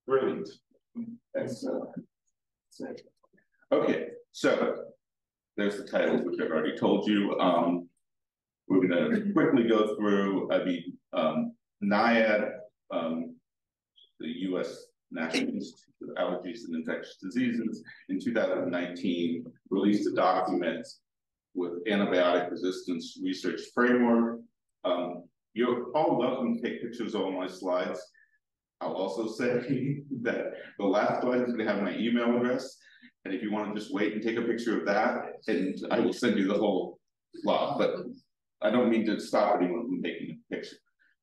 Brilliant. That's okay. So there's the titles, which I've already told you. We're going to quickly go through NIAID, the U.S. National Institute of Allergies and Infectious Diseases, in 2019 released a document with antibiotic resistance research framework. You're all welcome to take pictures of all my slides. I'll also say that the last slide is going to have my email address. And if you want to just wait and take a picture of that, and I will send you the whole lot, but I don't mean to stop anyone from taking a picture.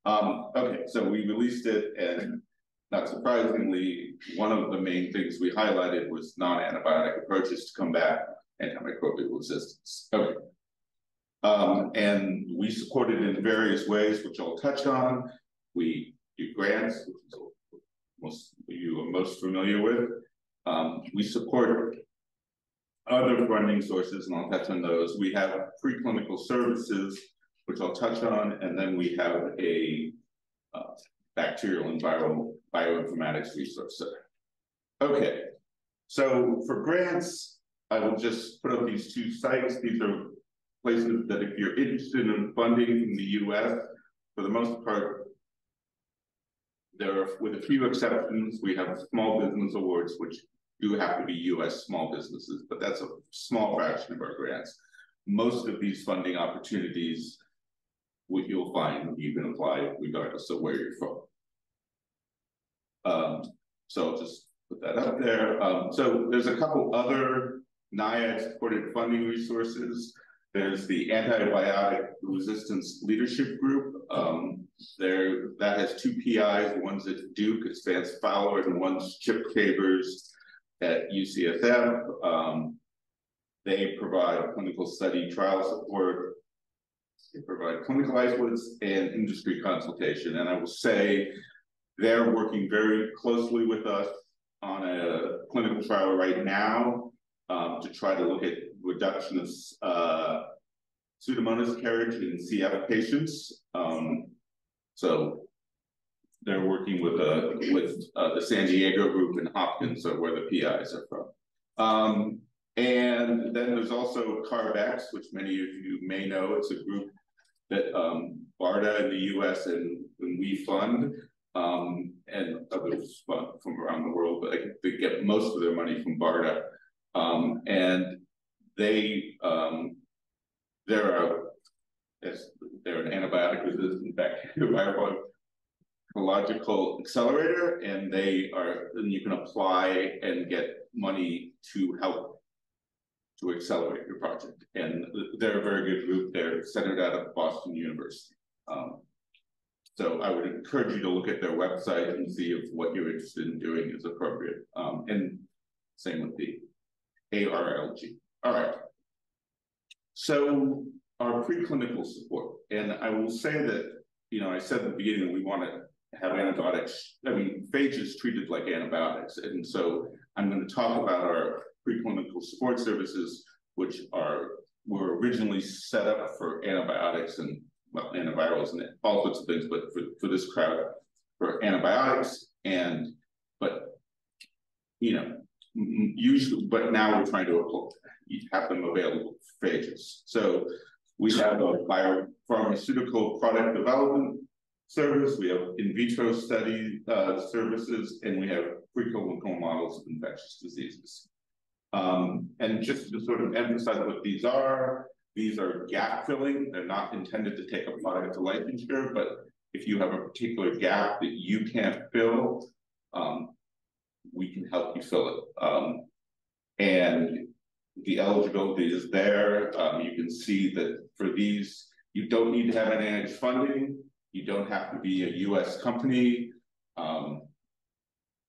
Okay, so we released it, and not surprisingly, one of the main things we highlighted was non-antibiotic approaches to combat antimicrobial resistance. Okay. And we support it in various ways, which I'll touch on. We do grants, which is most you are most familiar with. We support other funding sources, and I'll touch on those. We have preclinical services, which I'll touch on, and then we have a bacterial and viral bioinformatics resource center. Okay, so for grants, I will just put up these two sites. These are places that if you're interested in funding from the US, for the most part, there are, with a few exceptions, we have small business awards, which do have to be US small businesses, but that's a small fraction of our grants. Most of these funding opportunities, what you'll find, you can apply regardless of where you're from. So I'll just put that up there. So there's a couple other NIAID-supported funding resources. There's the Antibiotic Resistance Leadership Group. That has two PIs. One's at Duke, it's Vance Fowler, and one's Chip Cavers at UCSF. They provide clinical study trial support. They provide clinical isolates and industry consultation. And I will say they're working very closely with us on a clinical trial right now to try to look at reduction of Pseudomonas carriage in CF patients. So they're working with the San Diego group and Hopkins, are where the PIs are from. And then there's also CARB-X, which many of you may know. It's a group that BARDA in the US and we fund, and others fund from around the world, but they get most of their money from BARDA. And they're an antibiotic-resistant bacterial biological accelerator, and you can apply and get money to help to accelerate your project. And they're a very good group. They're centered out of Boston University. So I would encourage you to look at their website and see if what you're interested in doing is appropriate. And same with the ARLG. All right. So our preclinical support, and I will say that, I said at the beginning, we want to have antibiotics. I mean, phage is treated like antibiotics. And so I'm going to talk about our preclinical support services, which were originally set up for antibiotics and antivirals and all sorts of things, but for this crowd, for antibiotics, usually, but now we're trying to have them available for phages. So we have a biopharmaceutical product development service, we have in vitro study services, and we have preclinical models of infectious diseases. And just to sort of emphasize what these are gap filling. They're not intended to take a product to licensure, but if you have a particular gap that you can't fill, we can help you fill it. And the eligibility is there. You can see that for these, you don't need to have NIH funding. You don't have to be a US company.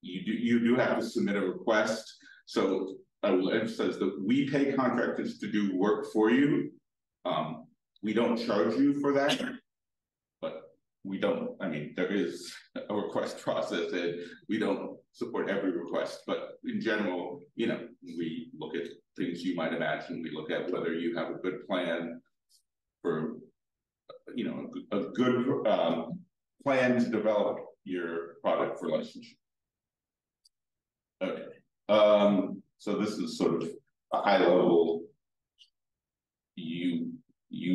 You do have to submit a request. So I will emphasize that we pay contractors to do work for you. We don't charge you for that, but there is a request process, and we don't support every request, but in general, we look at things you might imagine. We look at whether you have a good plan for, a good plan to develop your product for licensure. Okay. So this is sort of a high level. You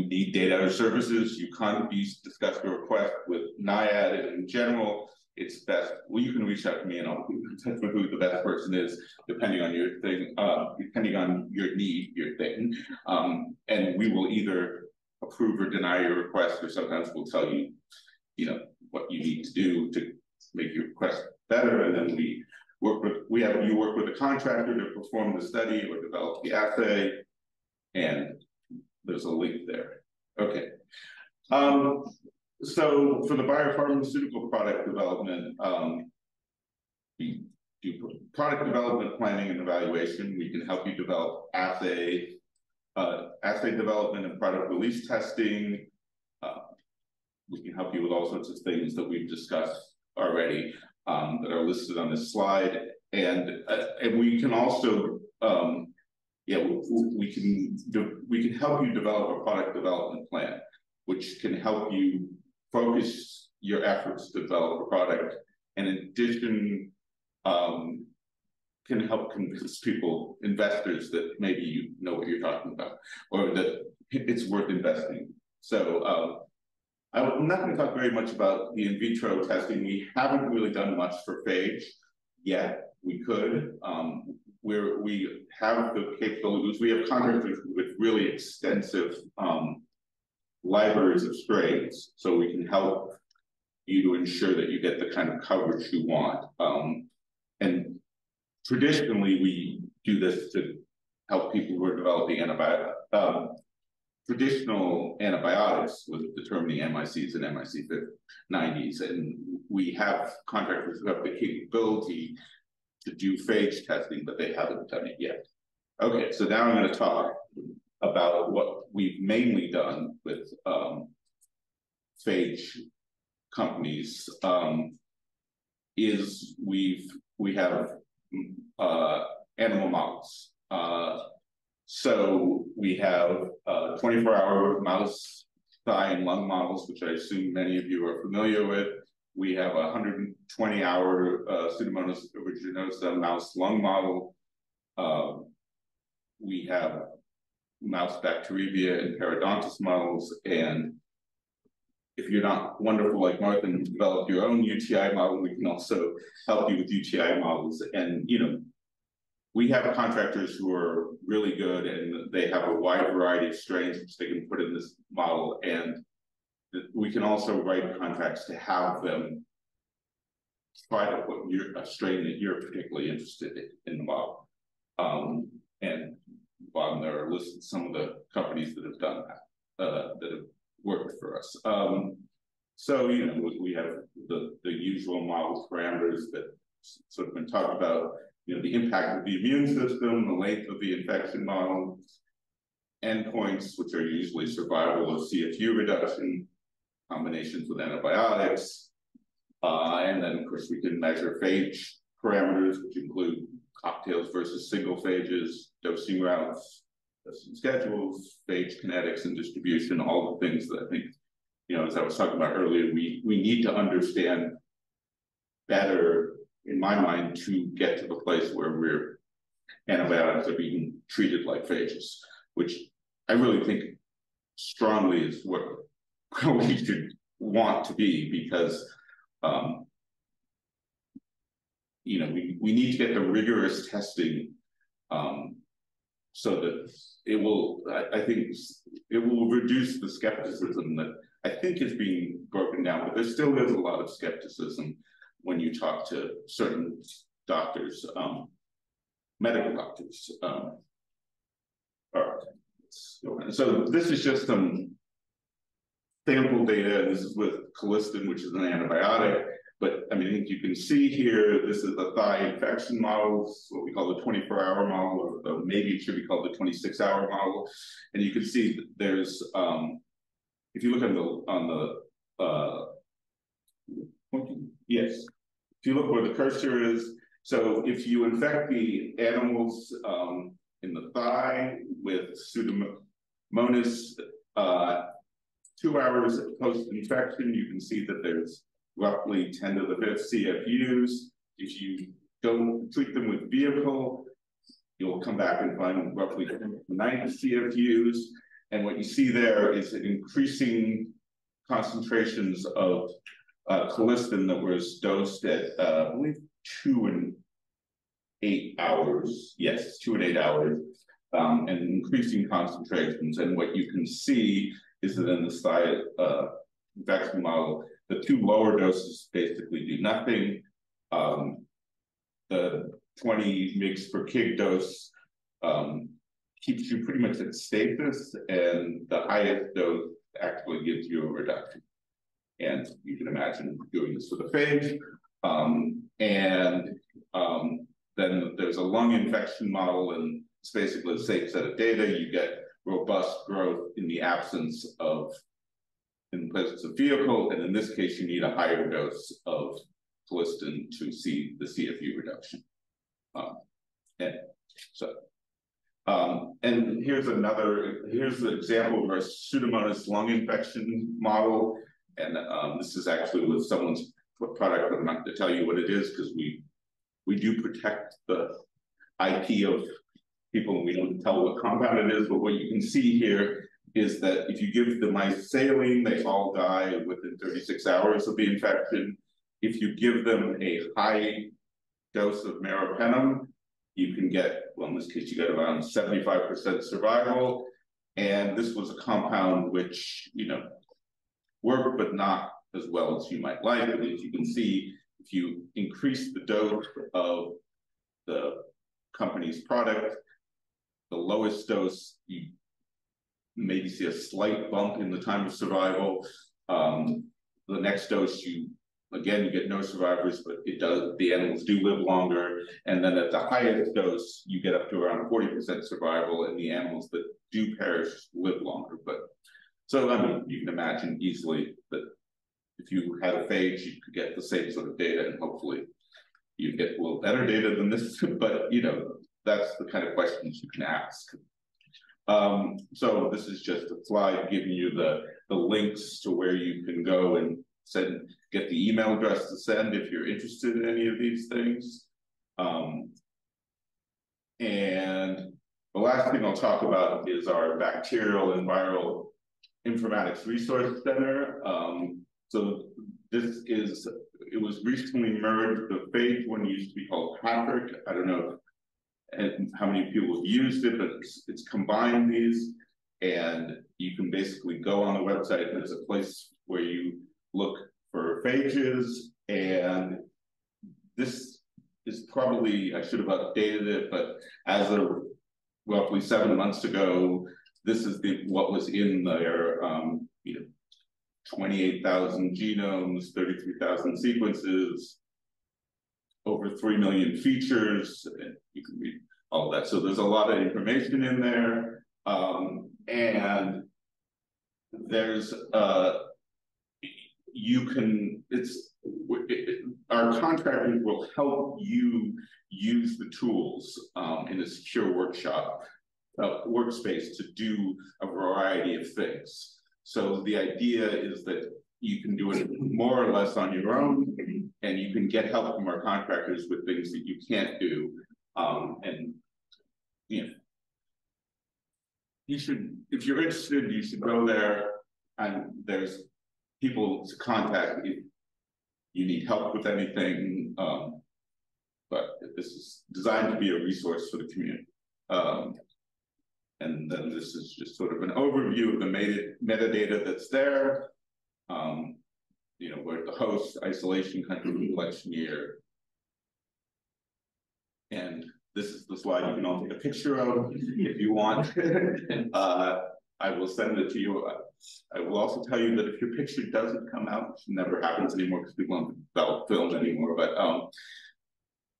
need data or services. You can't discuss your request with NIAID, and in general, it's best. Well, you can reach out to me, and I'll put you in touch with who the best person is, depending on your thing, depending on your need, your thing, and we will either approve or deny your request, or sometimes we'll tell you, what you need to do to make your request better, and then you work with a contractor to perform the study or develop the assay, and there's a link there. Okay. So for the biopharmaceutical product development, we do product development planning and evaluation. We can help you develop assay development and product release testing. We can help you with all sorts of things that we've discussed already that are listed on this slide. And we can also, we can help you develop a product development plan, which can help you focus your efforts to develop a product. And in addition, can help convince people, investors, that maybe you know what you're talking about, or that it's worth investing. So I'm not going to talk very much about the in vitro testing. We haven't really done much for phage yet. We could. We have the capabilities. We have contractors with really extensive libraries of strains, so we can help you to ensure that you get the kind of coverage you want. And traditionally, we do this to help people who are developing traditional antibiotics with determining MICs and MIC90s, and we have contractors who have the capability to do phage testing, but they haven't done it yet. Okay, so now I'm going to talk about what we've mainly done with phage companies. Is we have animal models. So we have 24-hour mouse thigh and lung models, which I assume many of you are familiar with. We have a 120-hour Pseudomonas aeruginosa mouse lung model. We have mouse bacteremia and periodontis models. And if you're not wonderful like Martha and develop your own UTI model, we can also help you with UTI models. And, we have contractors who are really good, and they have a wide variety of strains which they can put in this model. And we can also write contracts to have them try to put a strain that you're particularly interested in the model. And bottom there are listed some of the companies that have done that, that have worked for us. So, we have the usual model parameters that sort of been talked about. The impact of the immune system, the length of the infection model, endpoints, which are usually survival of CFU reduction, combinations with antibiotics, and then, of course, we can measure phage parameters, which include cocktails versus single phages, dosing routes, dosing schedules, phage kinetics and distribution, all the things that I think, as I was talking about earlier, we need to understand better, in my mind, to get to the place where antibiotics are being treated like phages, which I really think strongly is what we should want to be, because we need to get the rigorous testing so that it will, I think it will reduce the skepticism that I think is being broken down, but there still is a lot of skepticism when you talk to certain doctors, medical doctors. All right, so this is just some sample data. This is with colistin, which is an antibiotic. But I think you can see here, this is the thigh infection model, what we call the 24-hour model, or maybe it should be called the 26-hour model. And you can see that there's, if you look on the yes, if you look where the cursor is, so if you infect the animals in the thigh with Pseudomonas 2 hours post-infection, you can see that there's roughly 10 to the 5th CFUs. If you don't treat them with vehicle, you'll come back and find roughly 90 CFUs. And what you see there is increasing concentrations of colistin that was dosed at, I believe, 2 and 8 hours. Yes, 2 and 8 hours, and increasing concentrations. And what you can see is that in the side infection model, the 2 lower doses basically do nothing. The 20 mg per kg dose keeps you pretty much at stasis, and the highest dose actually gives you a reduction. And you can imagine doing this with a phage. Then there's a lung infection model, and it's basically the same set of data. You get robust growth in the absence of, in the presence of vehicle, and in this case, you need a higher dose of colistin to see the CFU reduction. And here's the example of our Pseudomonas lung infection model. And this is actually with someone's product. I'm not going to tell you what it is because we do protect the IP of people, and we don't tell what compound it is. But what you can see here is that if you give the mice saline, they all die within 36 hours of the infection. If you give them a high dose of meropenem, you can get, well, in this case, you get around 75% survival. And this was a compound which, you know, worked, but not as well as you might like. But as you can see, if you increase the dose of the company's product, the lowest dose, you maybe see a slight bump in the time of survival. The next dose, you get no survivors, but the animals do live longer. And then at the highest dose, you get up to around 40% survival, and the animals that do perish live longer. But so, I mean, you can imagine easily that if you had a phage, you could get the same sort of data, and hopefully you get a little better data than this. But, you know, that's the kind of questions you can ask. So this is just a slide giving you the links to where you can go and get the email address to send if you're interested in any of these things. And the last thing I'll talk about is our bacterial and viral informatics resource center. So it was recently merged. The phage one used to be called Patrick. I don't know how many people have used it, but it's combined these, and you can basically go on the website. There's a place where you look for phages, and this is probably, I should have updated it, but as of roughly 7 months ago, this is what was in their, 28,000 genomes, 33,000 sequences, over 3 million features, and you can read all that. So there's a lot of information in there, and there's our contractors will help you use the tools in a secure workspace to do a variety of things. So the idea is that you can do it more or less on your own, and you can get help from our contractors with things that you can't do. And you know, if you're interested, you should go there, and there's people to contact if you need help with anything. But this is designed to be a resource for the community. And then this is just sort of an overview of the metadata that's there. Where the host, isolation country, collection year. And this is the slide you can all take a picture of if you want. I will send it to you. I will also tell you that if your picture doesn't come out, which never happens anymore because people don't film anymore, but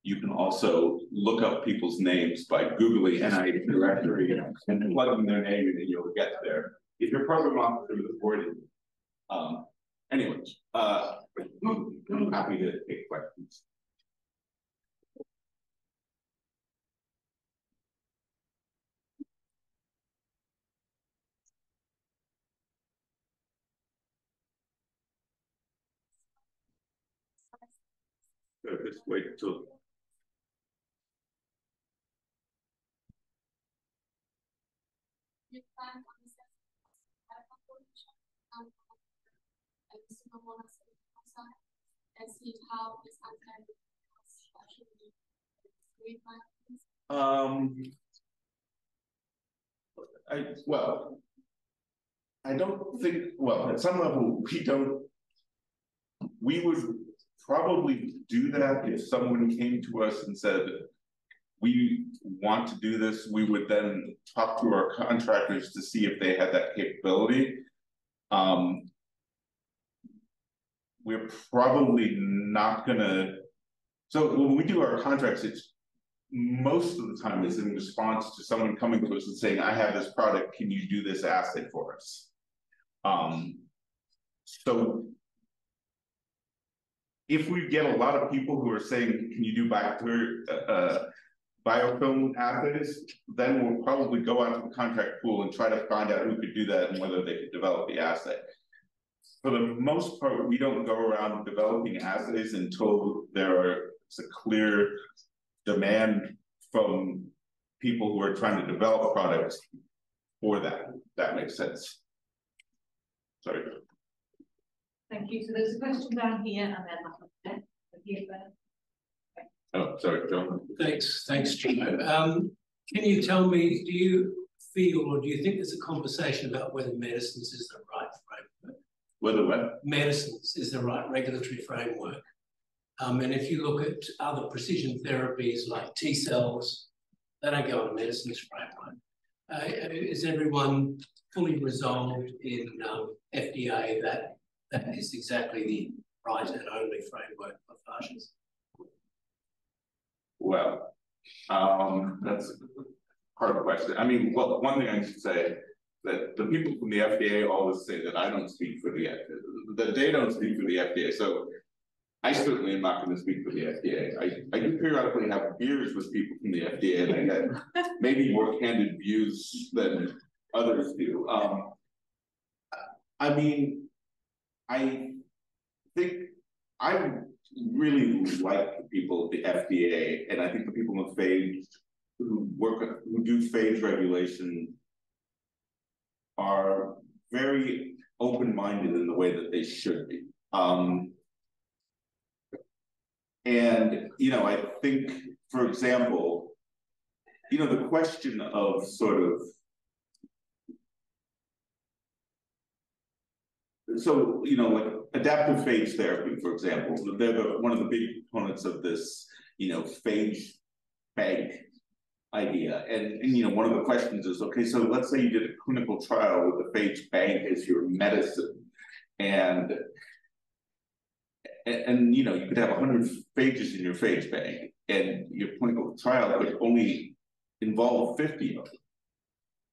you can also look up people's names by Googling NIAID directory and plugging their name in, and you'll get there. If your program officer is supported. Anyways, I'm happy to take questions. So just wait till and see how this I don't think, well, at some level, we would probably do that if someone came to us and said, we want to do this. We would then talk to our contractors to see if they had that capability. We're probably not gonna, so when we do our contracts, it's most of the time is in response to someone coming to us and saying, I have this product, can you do this assay for us? So if we get a lot of people who are saying, can you do biofilm assays, then we'll probably go out to the contract pool and try to find out who could do that and whether they could develop the assay. For the most part, we don't go around developing assays until there's a clear demand from people who are trying to develop products for that. That makes sense. Sorry. Thank you. So there's a question down here and then up there. Oh, sorry, John. Thanks, Joe. Can you tell me, do you feel or do you think there's a conversation about whether medicines is the right framework? Whether what? Medicines is the right regulatory framework. And if you look at other precision therapies like T cells, they don't go on a medicines framework. Is everyone fully resolved in FDA that is exactly the right and only framework for phages? Well, that's a hard question. I mean, well, one thing I should say that the people from the FDA always say that I don't speak for the FDA, that they don't speak for the FDA. So I certainly am not going to speak for the FDA. I do periodically have beers with people from the FDA, and I get maybe more candid views than others do. I mean, I think I really like the people at the FDA, and I think the people in phage who do phage regulation are very open-minded in the way that they should be. And, you know, I think, for example, you know, the question of sort of, so, you know, like adaptive phage therapy, for example, they're one of the big components of this, you know, phage bank idea. And, you know, one of the questions is, okay, so let's say you did a clinical trial with the phage bank as your medicine. And you know, you could have 100 phages in your phage bank, and your clinical trial could only involve 50 of them.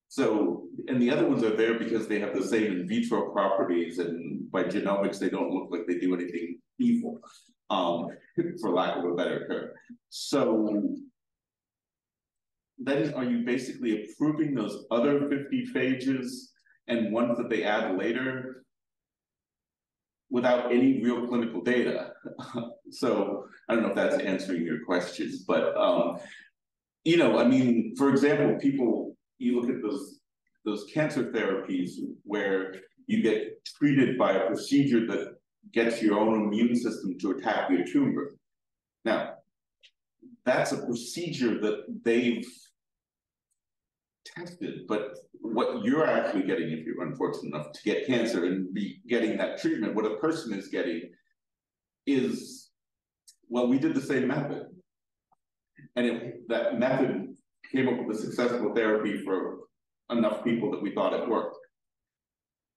So, and the other ones are there because they have the same in vitro properties, and by genomics, they don't look like they do anything evil, for lack of a better term. So then are you basically approving those other 50 phages and ones that they add later without any real clinical data? So I don't know if that's answering your questions, but you know, I mean, for example, you look at those cancer therapies where you get treated by a procedure that gets your own immune system to attack your tumor. Now, that's a procedure that they've tested, but what you're actually getting, if you're unfortunate enough to get cancer and be getting that treatment, what a person is getting is, well, we did the same method, and that method came up with a successful therapy for enough people that we thought it worked.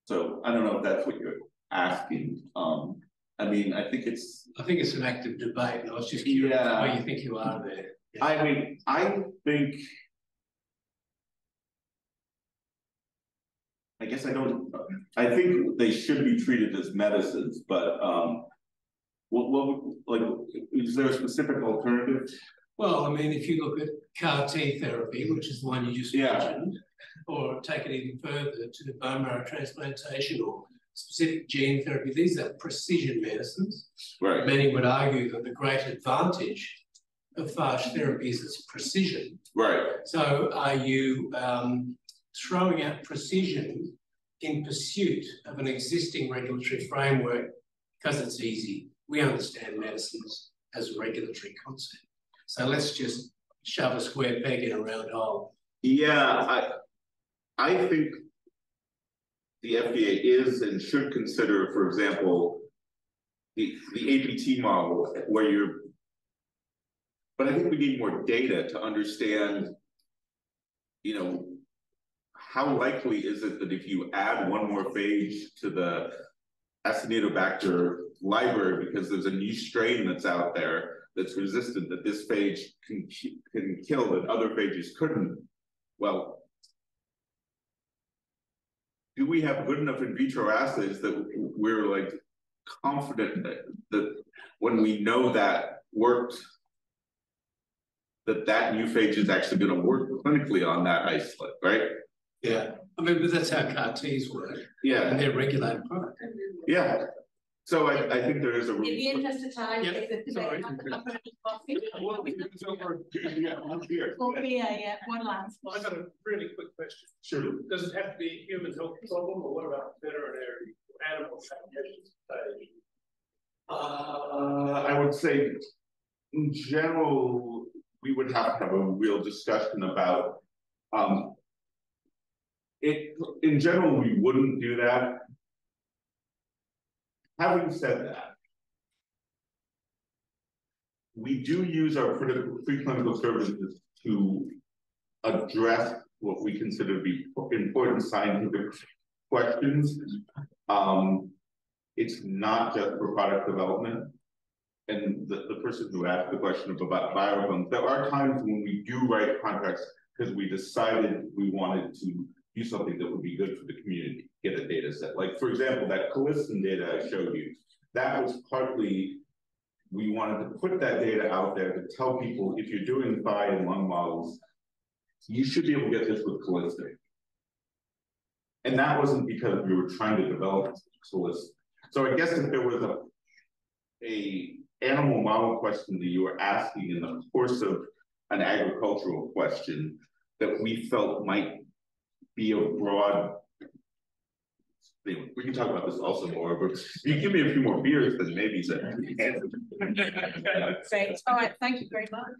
So I don't know if that's what you're asking. I mean, I think it's an active debate, and I was just curious where you think you are there. Yeah. I mean, I think they should be treated as medicines, but like, is there a specific alternative? Well, I mean, if you look at CAR T therapy, which is the one you just mentioned, or take it even further to the bone marrow transplantation or specific gene therapy, these are precision medicines. Right. Many would argue that the great advantage of phage therapy is its precision. Right. So are you throwing out precision in pursuit of an existing regulatory framework because it's easy. We understand medicines as a regulatory concept. So let's just shove a square peg in a round hole. Yeah, I think the FDA is and should consider, for example, the APT model where you're, but I think we need more data to understand, you know, how likely is it that if you add one more phage to the Acinetobacter library because there's a new strain that's out there that's resistant, that this phage can kill that other phages couldn't? Well, do we have good enough in vitro assays that we're like confident that when we know that worked, that new phage is actually going to work clinically on that isolate, right? Yeah, I mean, but that's how CAR-Ts work. Yeah, and they're regulated product. Yeah, so I think there is a. In the interest of time, Yep. if the Sorry. coffee. I'm here. Coffee, yeah, one last one. I got a really quick question. Sure. Does it have to be a human health problem, or what about veterinary animals? I would say, in general, we would have to have a real discussion about. In general, we wouldn't do that. Having said that, we do use our preclinical services to address what we consider to be important scientific questions. It's not just for product development. And the person who asked the question about biodefense, there are times when we do write contracts because we decided we wanted to do something that would be good for the community, get a data set. Like, for example, that colistin data I showed you, that was partly, we wanted to put that data out there to tell people, if you're doing thigh and lung models, you should be able to get this with colistin. And that wasn't because we were trying to develop colistin. So I guess if there was a animal model question that you were asking in the course of an agricultural question that we felt might be a broad, we can talk about this also more, but if you give me a few more beers, then maybe that. Great. All right. Thank you very much.